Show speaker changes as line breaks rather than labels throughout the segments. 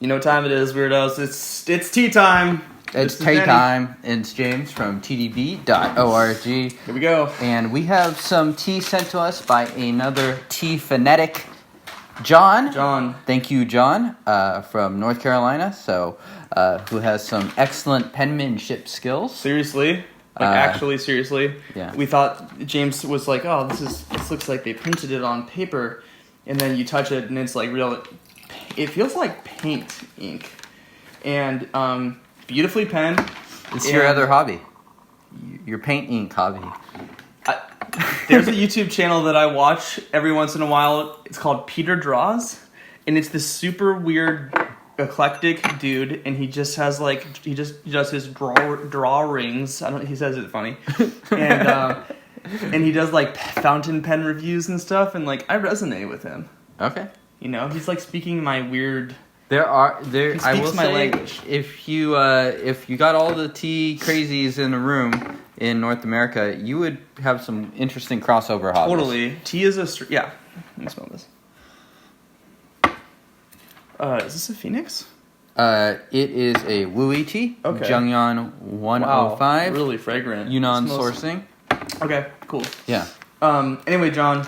You know what time it is, weirdos. It's tea time.
It's tea time. It's James from TeaDB.org.
Here we go.
And we have some tea sent to us by another tea fanatic, John.
John.
Thank you, John, from North Carolina. So, who has some excellent penmanship skills.
Seriously. Actually, seriously.
Yeah.
We thought James was like, oh, this looks like they printed it on paper. And then you touch it and it's like real. It feels like paint ink. And beautifully penned.
It's your other hobby. Your paint ink hobby.
There's a YouTube channel that I watch every once in a while. It's called Peter Draws. And it's this super weird, eclectic dude. And he just has he does his drawings. He says it funny. And he does fountain pen reviews and stuff. And I resonate with him.
Okay.
You know, he's speaking my weird.
He
I will
say,
my language.
If you got all the tea crazies in a room in North America, you would have some interesting crossover hobbies.
Totally, tea is yeah. Let me smell this. Is this a Phoenix?
It is a Wuyi tea.
Okay.
Zhengyan 105.
Wow, really fragrant.
Yunnan sourcing.
Okay, cool.
Yeah.
Anyway, John,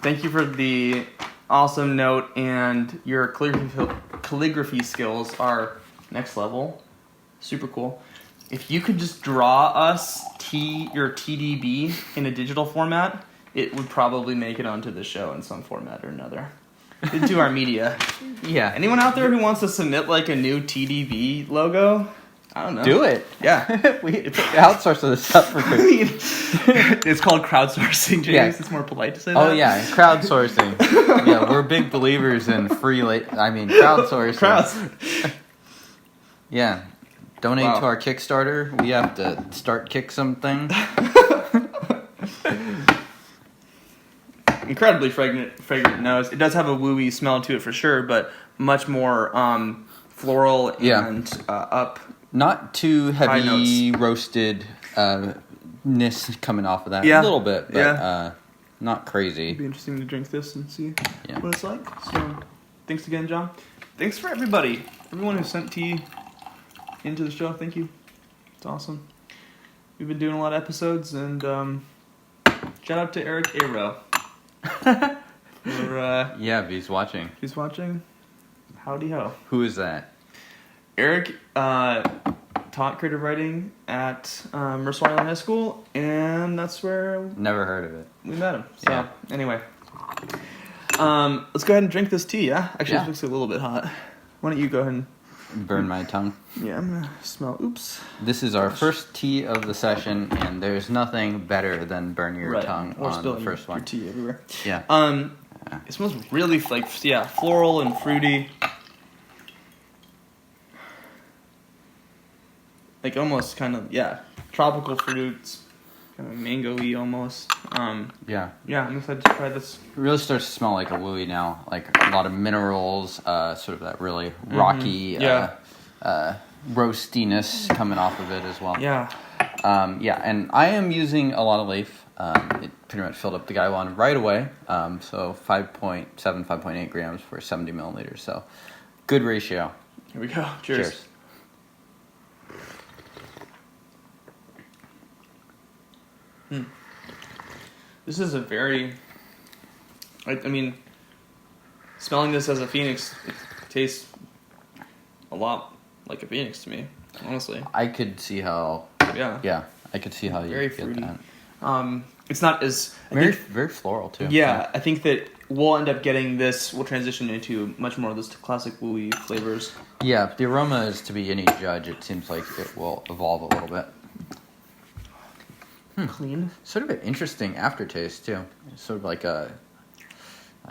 thank you for the awesome note, and your calligraphy skills are next level. Super cool. If you could just draw us your TeaDB in a digital format, it would probably make it onto the show in some format or another. Into our media.
Yeah.
Anyone out there who wants to submit a new TeaDB logo? I don't know.
Do it.
Yeah.
We outsource this stuff for free.
It's called crowdsourcing, James.
Yeah.
It's more polite to say that.
Oh, yeah. Crowdsourcing. Yeah, we're big believers in crowdsourcing. Yeah. Donate to our Kickstarter. We have to kick something.
Incredibly fragrant nose. It does have a Wuyi smell to it for sure, but much more floral and up.
Not too heavy roasted ness coming off of that.
Yeah.
A little bit, but not crazy.
It'd be interesting to drink this and see
Yeah.
what it's like. So, thanks again, John. Thanks for everybody. Everyone who sent tea into the show, thank you. It's awesome. We've been doing a lot of episodes, and shout out to Eric Aro.
Yeah, if he's watching.
If he's watching, howdy ho.
Who is that?
Eric taught creative writing at Mercer Island High School, and that's where
Never heard of it.
we met him. So, anyway. Let's go ahead and drink this tea, yeah? Actually,
Yeah.
This looks a little bit hot. Why don't you go ahead and...
Burn my tongue.
Yeah, I'm going to smell... Oops.
This is our first tea of the session, and there's nothing better than burn your tongue
or
on the
spilling
first
your
one.
tea everywhere.
Yeah.
It smells really, floral and fruity. Almost kind of, tropical fruits. Kind of mango-y almost.
Yeah.
Yeah, I'm excited to try this.
It really starts to smell like a Wuyi now. A lot of minerals, sort of that really rocky roastiness coming off of it as well.
Yeah.
And I am using a lot of leaf. It pretty much filled up the guy one right away. So 5.8 grams for 70 milliliters. So good ratio.
Here we go. Cheers. This is a very... I mean, smelling this as a Phoenix, it tastes a lot like a Phoenix to me, honestly.
I could see how...
Yeah.
I could see how you
Very
get
fruity.
that.
It's not as...
Very floral, too.
Yeah, I think that we'll end up getting this... We'll transition into much more of this classic Wuyi flavors.
Yeah, if the aroma is to be any judge, it seems like it will evolve a little bit.
Clean.
Sort of an interesting aftertaste, too. It's sort of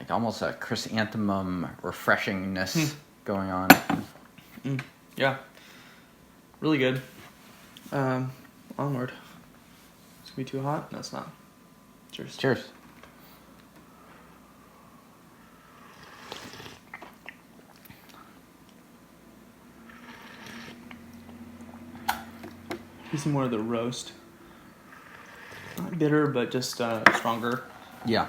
almost a chrysanthemum refreshingness going on.
Yeah. Really good. Onward. It's gonna be too hot? No, it's not. Cheers.
Cheers.
Here's some more of the roast. Not bitter, but just stronger.
Yeah.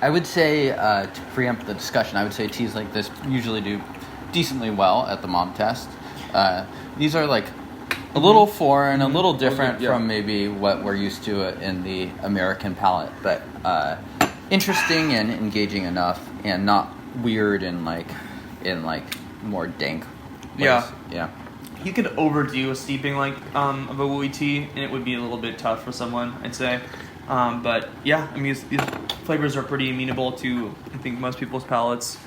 I would say, to preempt the discussion, I would say teas like this usually do decently well at the mom test. These are like a little foreign, a little different from maybe what we're used to in the American palate, but interesting and engaging enough, and not weird and like more dank ways. Yeah.
You could overdo a steeping of a Wuyi tea, and it would be a little bit tough for someone, I'd say. But yeah, I mean, these flavors are pretty amenable to, I think, most people's palates.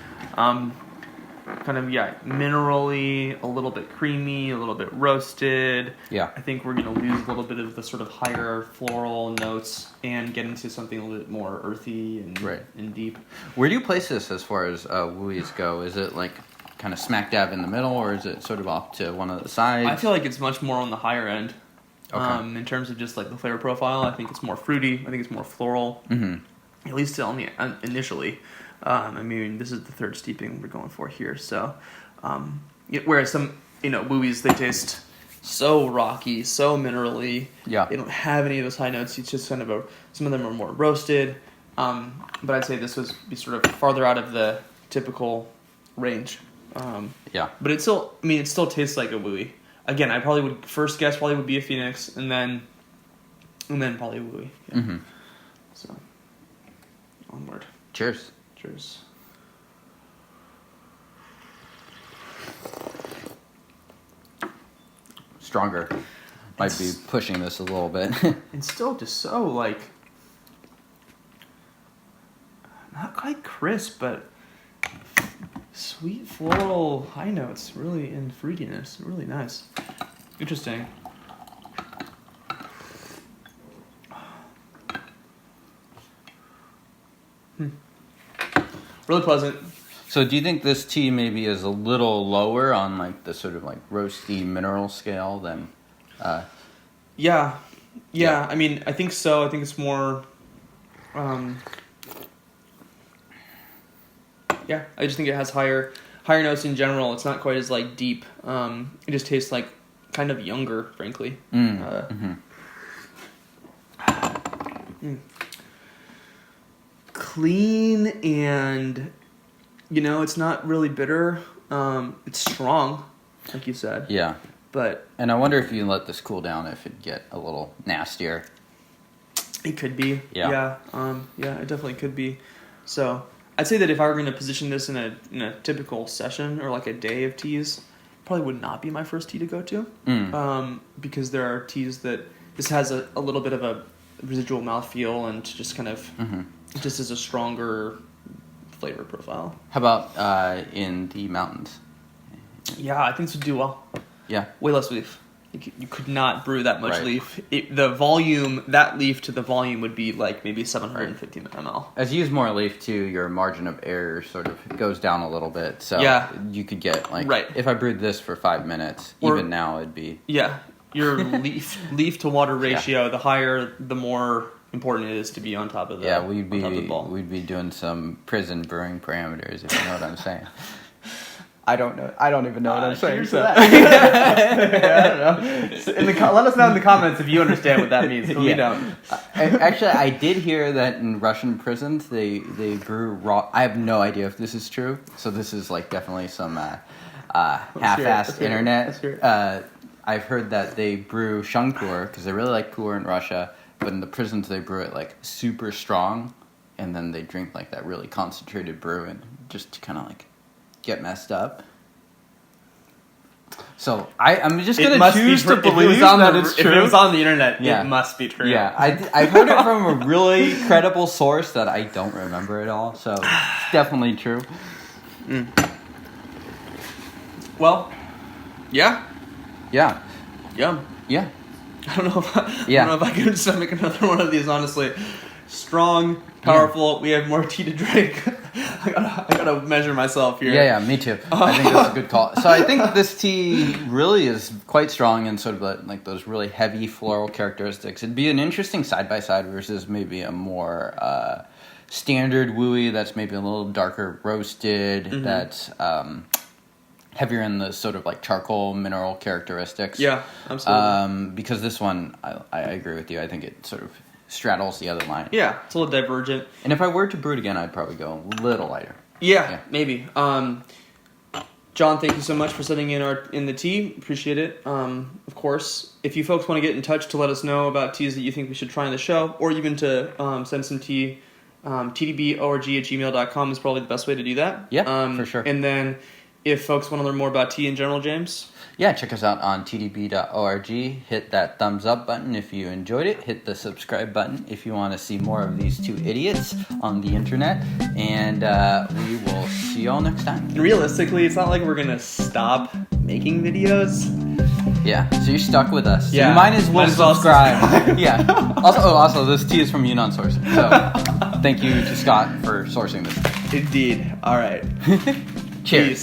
Minerally, a little bit creamy, a little bit roasted.
Yeah.
I think we're going to lose a little bit of the sort of higher floral notes and get into something a little bit more earthy and deep.
Where do you place this as far as Wuyis go? Is it like kind of smack dab in the middle, or is it sort of off to one of the sides?
I feel like it's much more on the higher end.
Okay.
In terms of just like the flavor profile, I think it's more fruity. I think it's more floral.
Mm-hmm.
At least on the initially. I mean, this is the third steeping we're going for here. So, whereas some Wuyis, they taste so rocky, so minerally.
Yeah.
They don't have any of those high notes. It's just kind of some of them are more roasted. But I'd say this would be sort of farther out of the typical range. But it still tastes like a Wuyi. Again, I probably would first guess would be a Phoenix, and then probably a Wuyi. Yeah.
Mm-hmm.
So, onward.
Cheers.
Cheers.
Stronger. Might be pushing this a little bit.
And still just so not quite crisp, but sweet floral high notes, really, and fruitiness, really nice. Interesting. Really pleasant.
So do you think this tea maybe is a little lower on like the sort of like roasty mineral scale than
Yeah. I mean, I think so. I think it's more I just think it has higher notes in general. It's not quite as like deep. It just tastes like kind of younger, frankly. Clean, and it's not really bitter. It's strong, like you said.
Yeah. And I wonder if you let this cool down, if it'd get a little nastier.
It could be.
Yeah.
It definitely could be. So I'd say that if I were going to position this in a typical session or like a day of teas, probably would not be my first tea to go to. Because there are teas that this has a little bit of a residual mouthfeel and just kind of just as a stronger flavor profile.
How about in the mountains?
Yeah, I think this would do well.
Yeah.
Way less leaf. You could not brew that much
Right.
leaf. The volume, that leaf to the volume would be like maybe 750 ml.
As you use more leaf too, your margin of error sort of goes down a little bit. So you could get like, if I brewed this for 5 minutes, even now it'd be...
Yeah, your leaf to water ratio, the higher, the more important it is to be on top of the
we'd be doing some prison brewing parameters, if you know what I'm saying. I don't know. I don't even know what I'm saying. So.
I don't know. Let us know in the comments if you understand what that means. But we don't.
Actually, I did hear that in Russian prisons they brew raw. I have no idea if this is true. So this is like definitely some half-assed internet. I've heard that they brew shangpur because they really like pu'er in Russia, but in the prisons they brew it like super strong, and then they drink like that really concentrated brew, and just to kind of like get messed up. So I'm just going to choose to believe that it's true.
If it was on the internet, it must be true.
Yeah, I heard it from a really credible source that I don't remember at all, so it's definitely true.
Well, yeah.
Yeah.
Yum.
Yeah.
I don't know if I can stomach another one of these, honestly. Strong, powerful. Yeah. We have more tea to drink. I gotta measure myself here.
Yeah, me too. I think that's a good call. So I think this tea really is quite strong in sort of like those really heavy floral characteristics. It'd be an interesting side-by-side versus maybe a more standard Wuyi that's maybe a little darker roasted, that's heavier in the sort of like charcoal mineral characteristics.
Yeah, absolutely.
Because this one, I agree with you. I think it sort of straddles the other line.
Yeah, it's a little divergent.
And if I were to brew it again, I'd probably go a little lighter.
Yeah. Maybe. John, thank you so much for sending in the tea. Appreciate it. Of course, if you folks want to get in touch to let us know about teas that you think we should try on the show, or even to send some tea, tdborg@gmail.com is probably the best way to do that.
Yeah, for sure.
And then if folks want to learn more about tea in general, James?
Yeah, check us out on TeaDB.org. Hit that thumbs up button if you enjoyed it. Hit the subscribe button if you want to see more of these two idiots on the internet. And we will see you all next time.
Realistically, it's not like we're going to stop making videos.
Yeah, so you're stuck with us. So
yeah.
You might as well subscribe.
Yeah.
Also, this tea is from Yunnan sourcing. So thank you to Scott for sourcing this.
Indeed. All right.
Cheers.